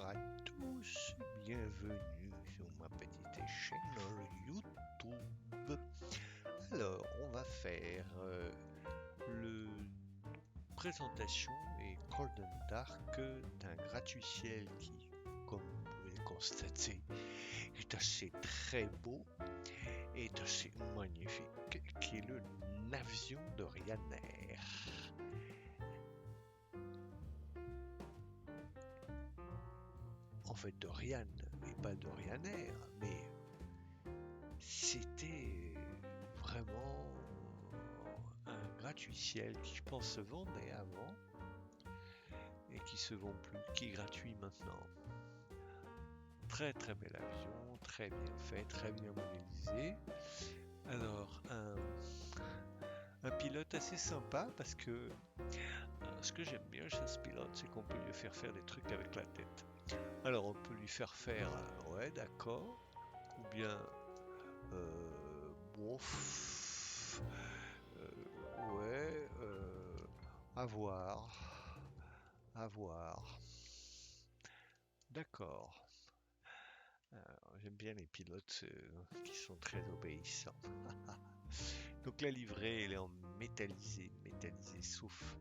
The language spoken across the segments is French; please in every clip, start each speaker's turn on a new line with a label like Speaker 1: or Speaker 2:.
Speaker 1: à tous, bienvenue sur ma petite chaîne YouTube. Alors, on va faire le présentation et Golden Dark d'un gratuitiel qui, comme vous pouvez le constater, est assez très beau, est assez magnifique, qui est le Navion de Ryanair. En fait, de Ryan et pas de Ryanair, mais c'était vraiment un gratuitiel qui, je pense, se vendait avant et qui se vend plus, qui est gratuit maintenant. Très très bel avion, très bien fait, très bien modélisé. Alors, un pilote assez sympa parce que ce que j'aime bien chez ce pilote, c'est qu'on peut lui faire des trucs avec la tête. Alors, on peut lui faire ouais, d'accord, ou bien bon, ouais, à voir, à voir. D'accord. J'aime bien les pilotes qui sont très obéissants. Donc la livrée, elle est en métallisé, sauf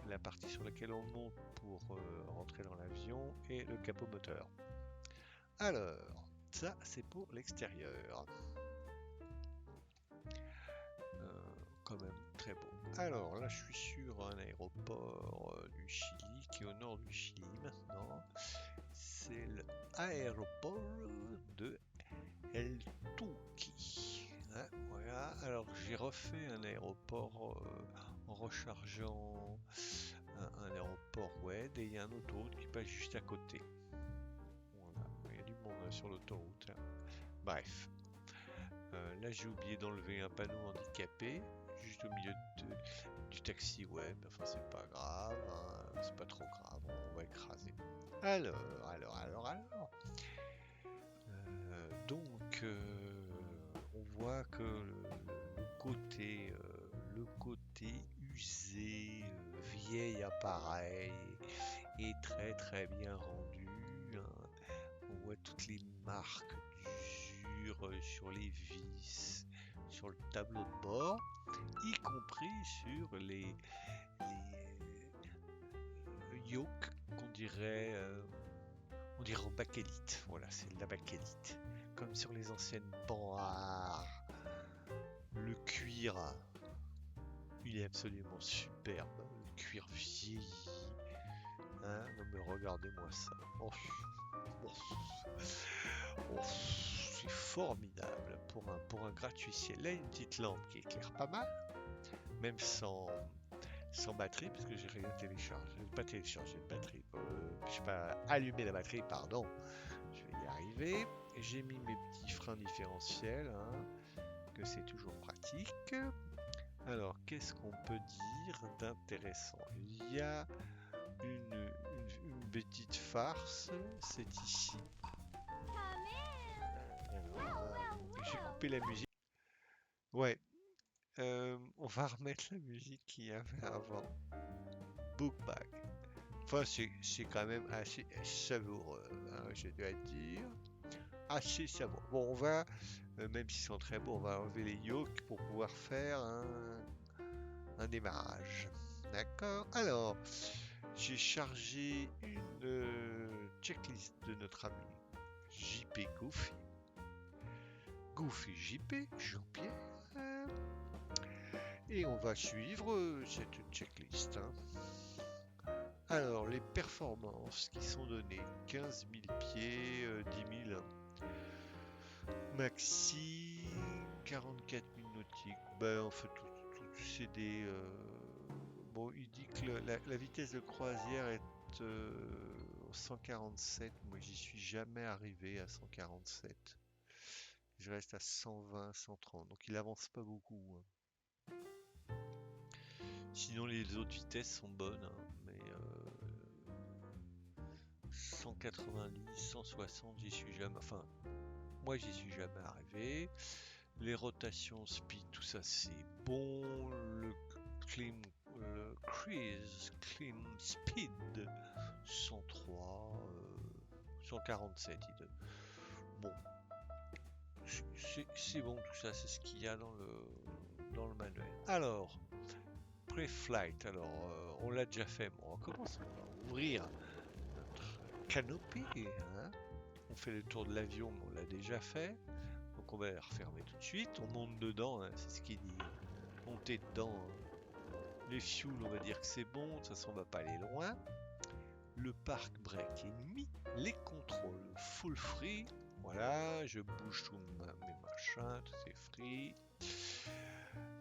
Speaker 1: la partie sur laquelle on monte pour rentrer dans l'avion et le capot moteur. Alors, ça c'est pour l'extérieur. Quand même très beau. Alors là, je suis sur un aéroport du Chili, qui est au nord du Chili maintenant. C'est l'aéroport de El Tuqui. Hein, voilà. Alors j'ai refait un aéroport en rechargeant un aéroport WED, et il y a un autoroute qui passe juste à côté. Voilà, il y a du monde sur l'autoroute. Hein. Bref. Là, j'ai oublié d'enlever un panneau handicapé juste au milieu du taxiway. Enfin, c'est pas grave, hein, c'est pas trop grave, on va écraser. Alors. Donc, on voit que le côté usé, vieil appareil est très très bien rendu. Hein. On voit toutes les marques d'usure sur les vis, sur le tableau de bord, y compris sur les yokes qu'on dirait en bakélite. Voilà, c'est de la bakélite. Comme sur les anciennes Panhard. Le cuir, il est absolument superbe. Le cuir vieilli. Hein, non mais regardez-moi ça. Oh, c'est formidable pour un gratuitiel. Là, une petite lampe qui éclaire pas mal, même sans batterie, parce que j'ai rien téléchargé. Pas téléchargé de batterie. Je sais pas, allumer la batterie, pardon. Je vais y arriver. J'ai mis mes petits freins différentiels, hein, que c'est toujours pratique. Alors, qu'est-ce qu'on peut dire d'intéressant? Il y a une petite farce, c'est ici. J'ai coupé la musique. Ouais, on va remettre la musique qu'il y avait avant. Bookbag. Enfin, c'est quand même assez savoureux, hein, je dois dire. Assez savoureux. Bon, on va, même s'ils sont très beaux, on va enlever les yokes pour pouvoir faire un démarrage. D'accord? Alors, j'ai chargé une checklist de notre ami JP Goofy. Goofy JP, Jean-Pierre. Et on va suivre cette checklist. Hein. Alors, les performances qui sont données 15 000 pieds, 10 000 maxi, 44 000 nautiques. Ben, en fait, tout c'est des. Bon, il dit que la vitesse de croisière est 147. Moi, j'y suis jamais arrivé à 147. Je reste à 120, 130. Donc, il avance pas beaucoup. Hein. Sinon, les autres vitesses sont bonnes, hein, mais 190, 160, j'y suis jamais. Enfin, moi, j'y suis jamais arrivé. Les rotations, speed, tout ça, c'est bon. Le cruise, climb speed, 103. 147, il donne. Bon, c'est bon tout ça, c'est ce qu'il y a dans le manuel. Alors, pré-flight, alors on l'a déjà fait. Bon, on commence, on va ouvrir notre canopée. Hein. On fait le tour de l'avion, mais on l'a déjà fait. Donc on va la refermer tout de suite. On monte dedans, hein, c'est ce qu'il dit. Monter dedans. Hein. Les fuels, on va dire que c'est bon. De toute façon, on va pas aller loin. Le park break est mis. Les contrôles full free. Voilà, je bouge tous mes machins, tout c'est free.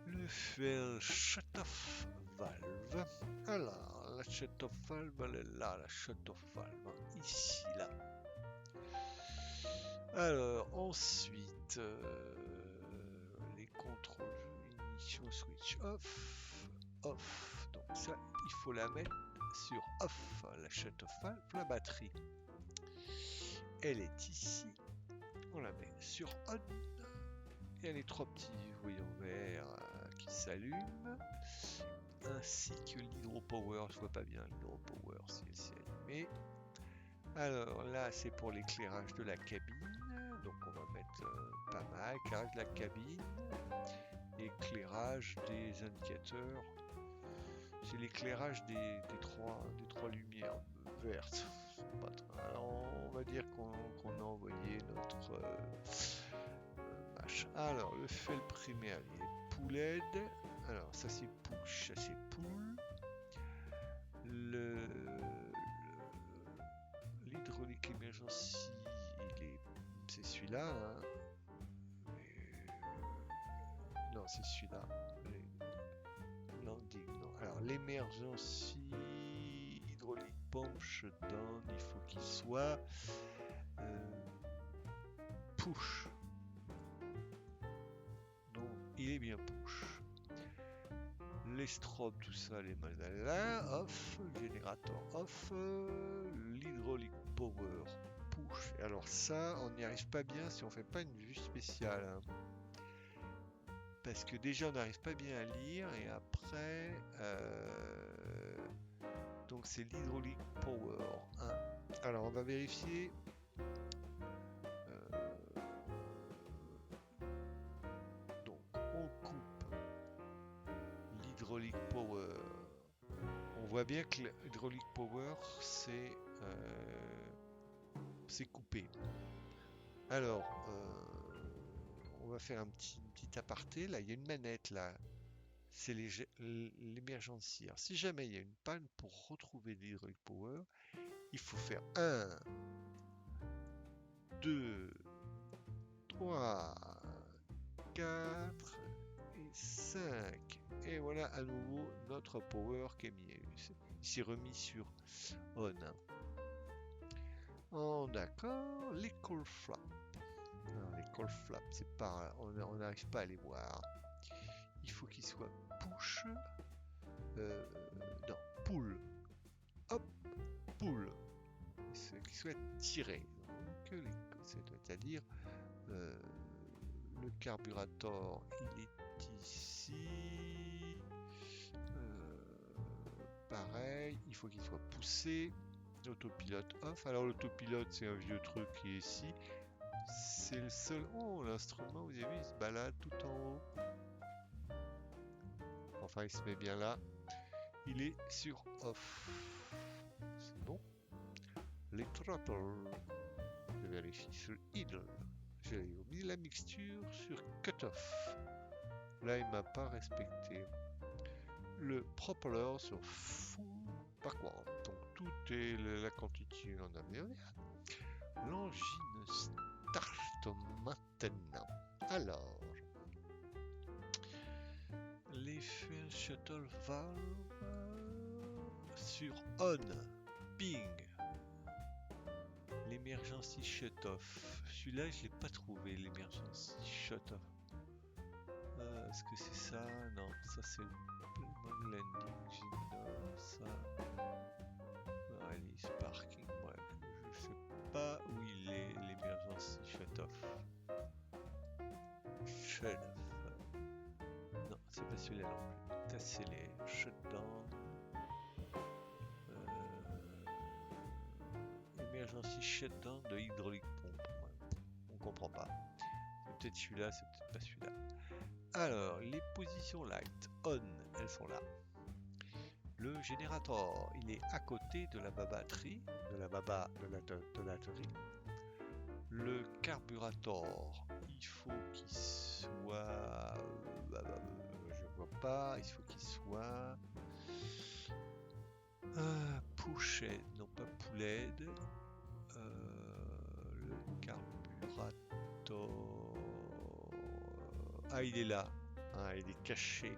Speaker 1: Le fuel shut-off valve. Alors, la shut-off valve, elle est là, la shut-off valve. Ici, là. Alors, ensuite, les contrôles, ignition switch off, off. Donc ça, il faut la mettre sur off, la shut-off valve, la batterie. Elle est ici. On la met sur on. Il y a les trois petits voyants verts qui s'allument, ainsi que l'hydropower. Je vois pas bien l'hydropower si elle s'est allumée. Alors là, c'est pour l'éclairage de la cabine. Donc on va mettre pas mal. Éclairage de la cabine, éclairage des indicateurs. C'est l'éclairage des trois lumières vertes. Alors on va dire qu'on a envoyé notre machin. Alors le fuel primaire il est pulled. Alors ça c'est push, ça c'est pull. L'hydraulique emergency, c'est celui-là. Hein. Non, c'est celui-là. Landing, non. Alors l'emergency hydraulique pump shutdown, il faut qu'il soit push. Donc il est bien push. Les strobes, tout ça, les mazalins, off, le générateur off, l'hydraulique power push. Et alors ça, on n'y arrive pas bien si on fait pas une vue spéciale. Hein. Parce que déjà on n'arrive pas bien à lire et après donc c'est l'hydraulique power 1. Alors on va vérifier donc on coupe l'hydraulique power. On voit bien que l'hydraulique power c'est coupé. Alors on va faire un petit aparté. Là il y a une manette là, c'est l'emergency. Alors si jamais il y a une panne, pour retrouver l'hydraulic power, il faut faire 1 2 3 4 et 5 et voilà à nouveau notre power qui est mis. Il s'est remis sur on. Oh d'accord, les call flaps. Les call flaps, c'est pas, on n'arrive pas à les voir. Il faut qu'il soit push, non, pull, hop, pull, qu'il soit tiré. C'est-à-dire le carburateur, il est ici. Pareil, il faut qu'il soit poussé. L'autopilote off. Alors l'autopilote, c'est un vieux truc qui est ici. C'est le seul. Oh, l'instrument, vous avez vu, il se balade tout en haut. Enfin, il se met bien là. Il est sur off. C'est bon. Les throttles. Je vérifie sur idle. J'ai mis la mixture sur cutoff. Là, il m'a pas respecté. Le propeller sur full backward. Donc tout est la quantité en américain. L'engine start maintenant. Alors, les fuel shuttle valve sur on, ping. L'emergency shut-off. Celui-là, je l'ai pas trouvé, l'emergency shut-off. Est-ce que c'est ça? Non, ça c'est le landing, Gino, ça. Release parking, bref. Je sais pas où il est, l'emergency shut-off. Shut-off. Non, c'est pas celui-là non plus. Ça c'est les shutdown. emergency shutdown de hydraulic pompe. Ouais, on comprend pas. C'est peut-être celui-là, c'est peut-être pas celui-là. Alors, les positions light on, elles sont là. Le générateur, il est à côté de la batterie, de la batterie. Le carburateur, il faut qu'il soit... je vois pas, il faut qu'il soit... Pouchet, non pas pouled. Le carburateur... Ah, il est là. Ah, il est caché.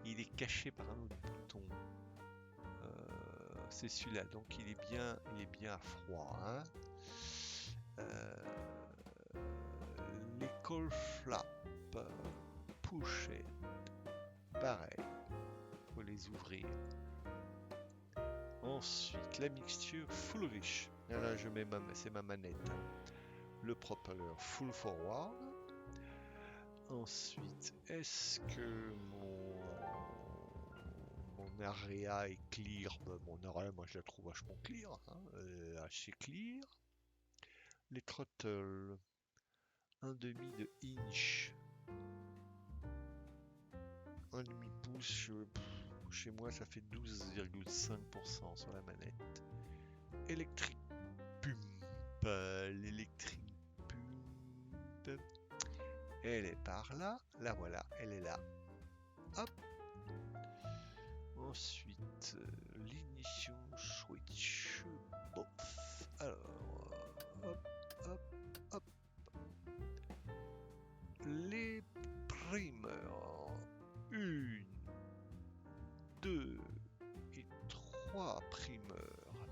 Speaker 1: Il est caché par un autre bouton. C'est celui-là, donc il est bien à froid. Hein. Les call flaps, push-it, pareil, faut les ouvrir. Ensuite, la mixture fullish. Là, je mets c'est ma manette. Le propeller full forward. Ensuite, est-ce que mon area est clear? Mon area, moi je la trouve vachement clear, hein, assez clear. Les throttles, 1/2 de inch, 1/2 pouce, chez moi ça fait 12,5% sur la manette. Electric pump, l'électric pump, elle est par là, la voilà, elle est là. Hop. Ensuite, l'ignition switch, bof. Alors, hop, hop, hop. Les primeurs, 1, 2 et 3 primeurs.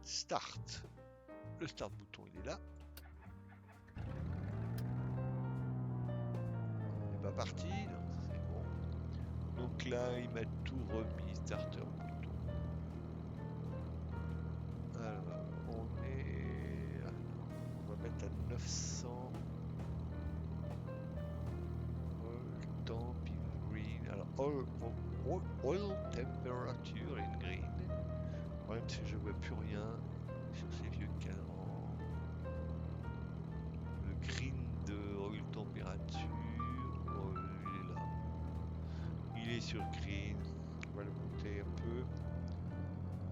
Speaker 1: Start. Le start bouton, il est là. On n'est pas parti, donc c'est bon. Donc là, il m'a tout remis, starter bouton. Alors, on va mettre à 900. Temp in green. Alors, oil temperature in green. Le problème, c'est que je vois plus rien sur ces vieux cadrans. Le green de oil température, il est là. Il est sur green. On va le monter un peu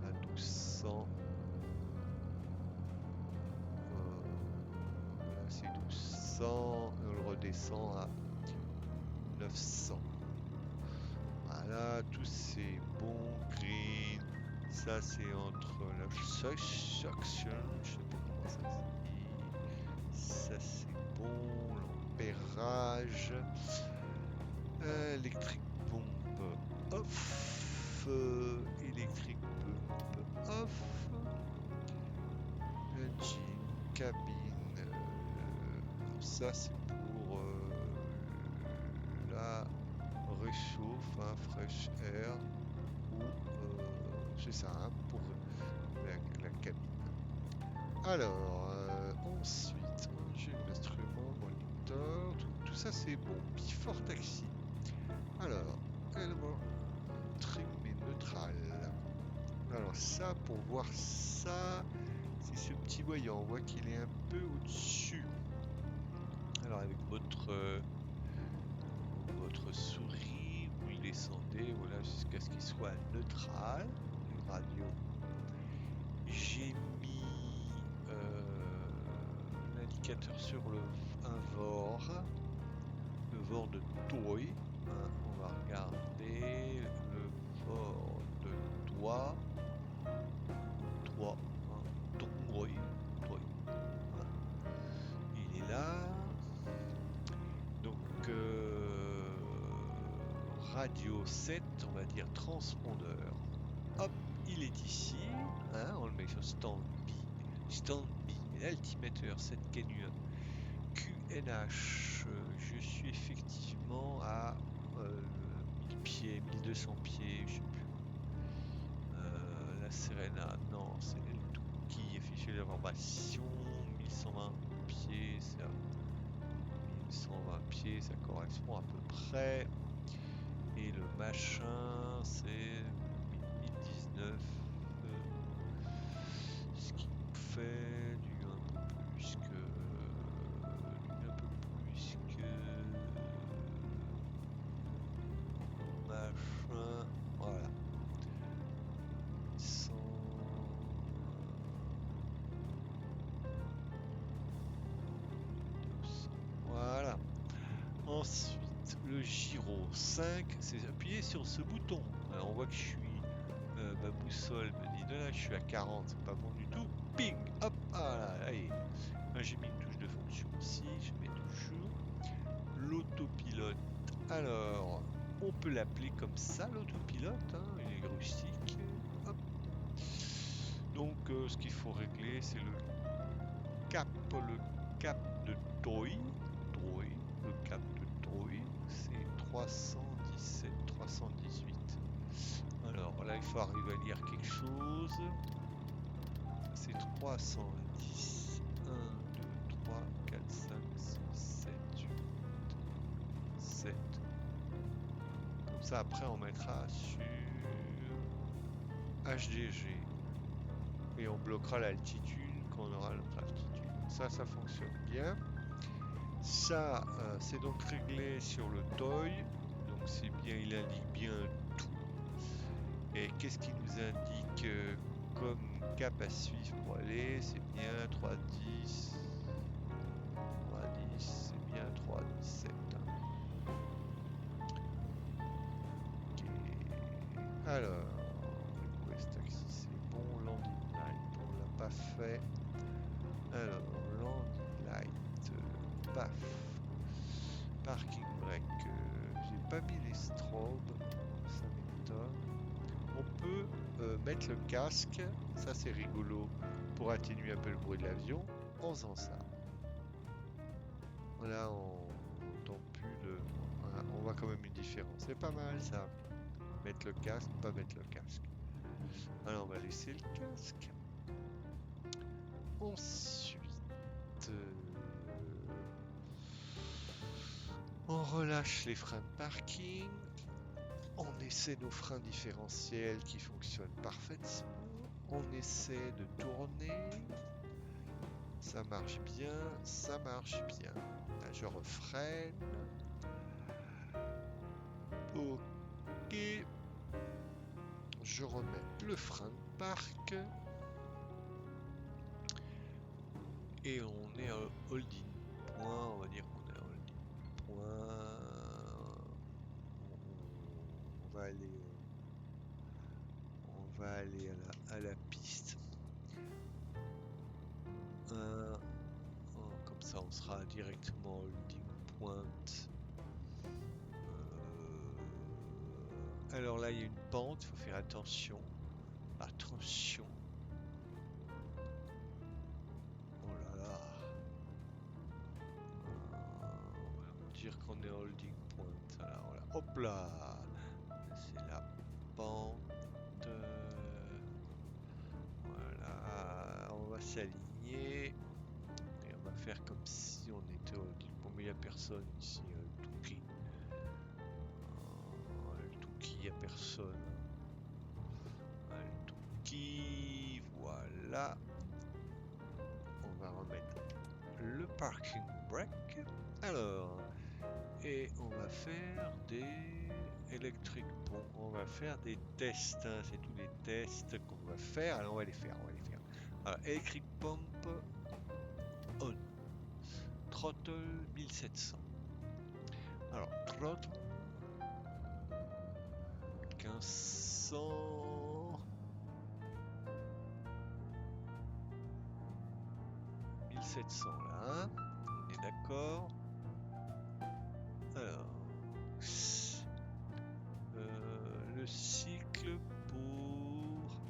Speaker 1: à 1200. Voilà, c'est 1200. On le redescend à 900. Voilà, tout c'est bon, green. Ça c'est entre la suction, je sais pas comment ça se dit. Ça c'est bon, l'ampérage. Électrique pompe off. Électrique pompe off. Engine, cabine. Ça c'est pour la réchauffe, hein, fresh air, ou c'est ça, hein, pour la cabine. Alors, ensuite, j'ai l'instrument, moniteur, tout ça c'est bon, before taxi. Alors, élément trim et neutral. Alors ça, pour voir ça, c'est ce petit voyant, on voit qu'il est un peu au-dessus. Alors avec votre souris, vous le descendez, voilà, jusqu'à ce qu'il soit neutral, les radios. J'ai mis l'indicateur sur un VOR, le VOR de Toy. Hein, on va regarder le VOR de Toy. Toy. Hein. Il est là. Donc radio 7, on va dire transpondeur. Hop, il est ici. Hein, on le met sur standby. L'altiméteur 7 canu QNH. Je suis effectivement à 1000 pieds, 1200 pieds, je sais plus. La Serena, non, c'est le tout qui affiche l'information. 1120 pieds, ça. 1120 pieds, ça correspond à peu près. Et le machin, c'est 1019. 5, c'est appuyer sur ce bouton. Alors on voit que je suis... ma boussole me dit de là, je suis à 40, c'est pas bon du tout. Ping, hop, ah là, allez. J'ai mis une touche de fonction ici, je mets toujours. L'autopilote, alors, on peut l'appeler comme ça, l'autopilote, hein, il est rustique. Hop. Donc, ce qu'il faut régler, c'est le cap de Toy. Le cap de Toy, c'est 317, 318. Alors là, il faut arriver à lire quelque chose. C'est 310. 1, 2, 3, 4, 5, 6, 7, 8, 7. Comme ça, après, on mettra sur HDG. Et on bloquera l'altitude quand on aura notre altitude. Ça fonctionne bien. Ça, c'est donc réglé sur le toy. Donc c'est bien, il indique bien tout. Et qu'est-ce qui nous indique comme cap à suivre pour aller? C'est bien 310. 310, c'est bien 317. Ok. Alors, request taxi, c'est bon. Landing light, on l'a pas fait. Alors, landing light, paf. Parking brake, j'ai pas mis les strobes, ça m'étonne. On peut mettre le casque, ça c'est rigolo, pour atténuer un peu le bruit de l'avion, en faisant ça. Là, on n'entend plus le... Voilà, on voit quand même une différence. C'est pas mal ça. Mettre le casque, pas mettre le casque. Alors, on va laisser le casque. Ensuite... on relâche les freins de parking. On essaie nos freins différentiels qui fonctionnent parfaitement. On essaie de tourner. Ça marche bien, ça marche bien. Là, je refreine. Ok. Je remets le frein de parc. Et on est à holding point. On va dire qu'on est à holding point. On va aller à la piste. Comme ça, on sera directement holding point. Alors là, il y a une pente, il faut faire attention. Attention. Oh là là. On va dire qu'on est holding point. Alors là, hop là. C'est la pente. Voilà. On va s'aligner. Et on va faire comme si on était holding point. Mais il n'y a personne ici. Le Touki. Le Touki, il n'y a personne. Le Touki. Voilà. On va remettre le parking brake. Alors, et on va faire des electric pump. On va faire des tests. Hein. C'est tous les tests qu'on va faire. Alors, on va les faire. Alors, electric pump on. Throttle 1700. Alors, throttle 1500. 1700 là, hein. On est d'accord. Alors, le cycle pour...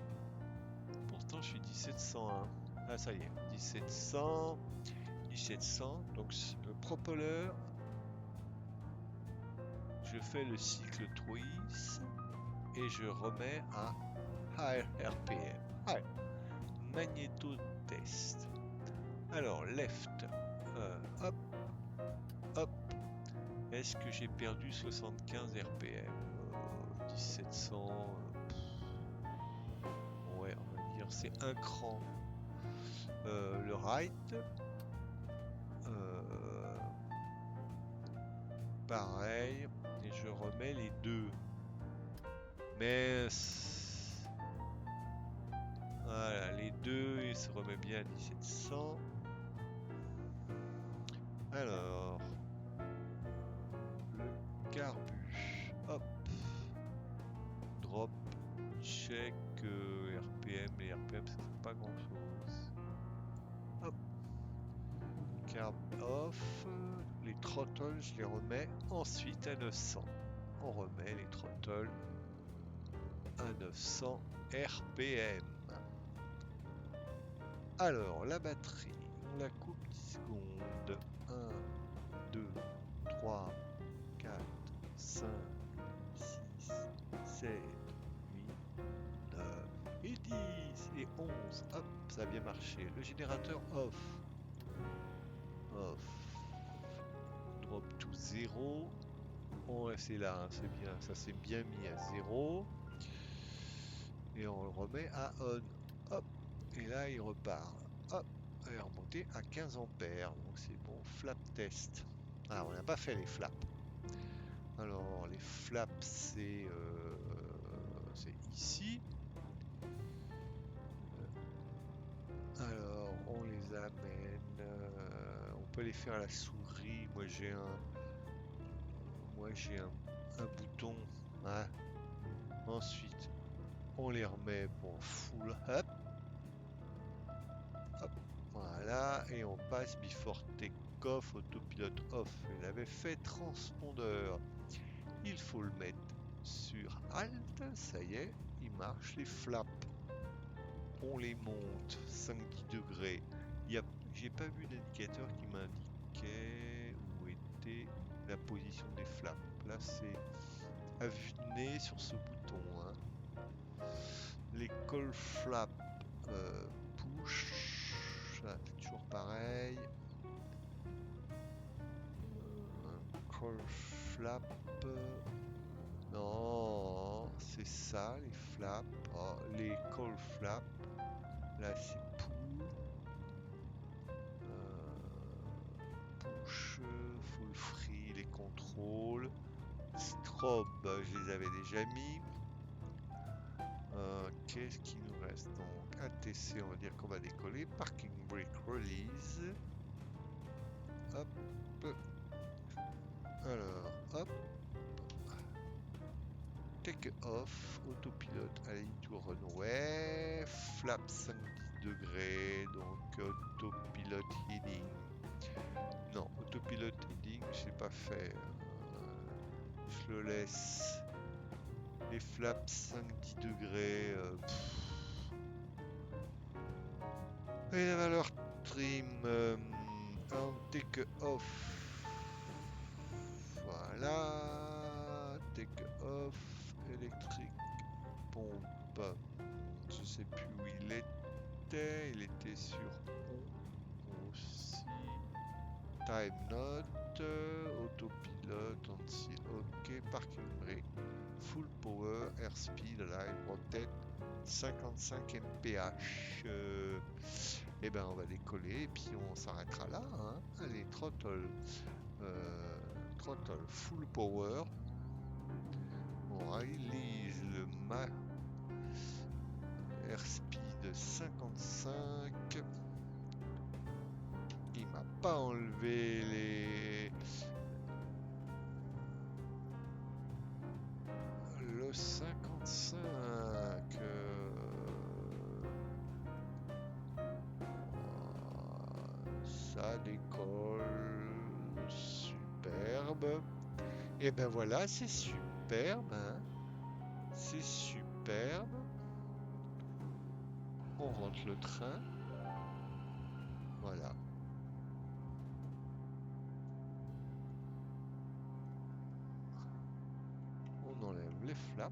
Speaker 1: Pourtant je suis 1701. Ah ça y est, 1700. Donc le propeller, je fais le cycle twice et je remets à high RPM. High. Magnéto test. Alors left, hop, hop. Est-ce que j'ai perdu 75 RPM 1700 ouais, on va dire c'est un cran. Le right, pareil, et je remets les deux. Mais voilà, les deux, il se remet bien à 1700. Alors, le carbu. pas grand chose. Hop. Carb off. Les throttles, je les remets ensuite à 900. On remet les throttles à 900 RPM. Alors, la batterie, on la coupe 10 secondes. 1, 2, 3, 4, 5, 6, 7, 8, 9 et 10 et 11. Hop, ça a bien marché. Le générateur off. Off. Drop to 0. On va rester là, hein, c'est bien. Ça s'est bien mis à 0. Et on le remet à on. Hop. Et là, il repart. Hop. Il est remonté à 15 ampères. Donc c'est bon. Flap test. Ah, on n'a pas fait les flaps. Alors, les flaps, c'est ici. Alors, on les amène. On peut les faire à la souris. Moi, j'ai un bouton. Hein. Ensuite, on les remet pour full up. Hop. Voilà. Et on passe before take-off, autopilote off. Il avait fait transpondeur. Il faut le mettre sur Alt. Ça y est, il marche. Les flaps. On les monte 5-10 degrés. J'ai pas vu d'indicateur qui m'indiquait où était la position des flaps. Là, c'est à vue de nez sur ce bouton. Hein. Les call flaps push. Là, c'est toujours pareil. Call flap. Non, c'est ça, les flaps. Oh, les call flaps. Là, c'est push, full free, les contrôles. Strobe, je les avais déjà mis. Qu'est-ce qui nous reste donc? ATC, on va dire qu'on va décoller. Parking brake release. Hop. Alors, hop. Take off, autopilote, allez, tour runway, flap 5 degrés, donc autopilote heading. Non, autopilote heading, je n'ai pas fait. Je le laisse. Les flaps 5-10 degrés. Et la valeur trim, take off. Voilà. Take off. Électrique. Pompe. Je sais plus où il était. Il était sur on aussi. Time note. Autopilote. Ok. Parking brake. Full power. Airspeed. Live. Rotate. 55 mph. Et ben on va décoller et puis on s'arrêtera là. Hein. Allez, throttle. Throttle full power. On release le airspeed 55. Il m'a pas enlevé le 55. Ça décolle. Superbe. Et ben voilà, c'est superbe. Hein. C'est superbe. On rentre le train. Voilà. On enlève les flaps.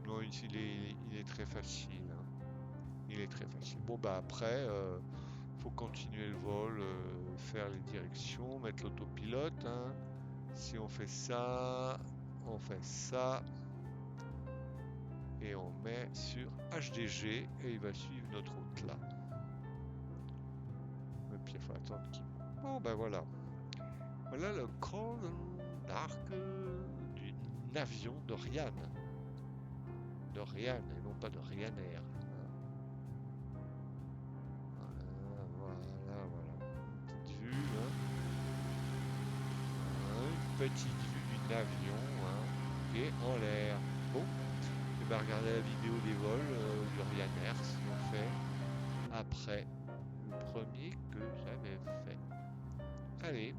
Speaker 1: Non, ici il est très facile. Hein. Il est très facile. Bon bah après, faut continuer le vol, faire les directions, mettre l'autopilote. Hein. Si on fait ça, et on met sur HDG et il va suivre notre route là. Et puis il faut attendre qu'il... Bon ben voilà. Voilà le crawl d'arc d'un avion de Rian. De Rian et non pas de Ryanair. Voilà. Une petite vue. Hein. Une petite vue d'un avion qui est en l'air. Bon.
Speaker 2: Et ben regardez la vidéo des vols du Ryanair si on fait après le premier que j'avais fait. Allez,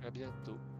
Speaker 2: à bientôt.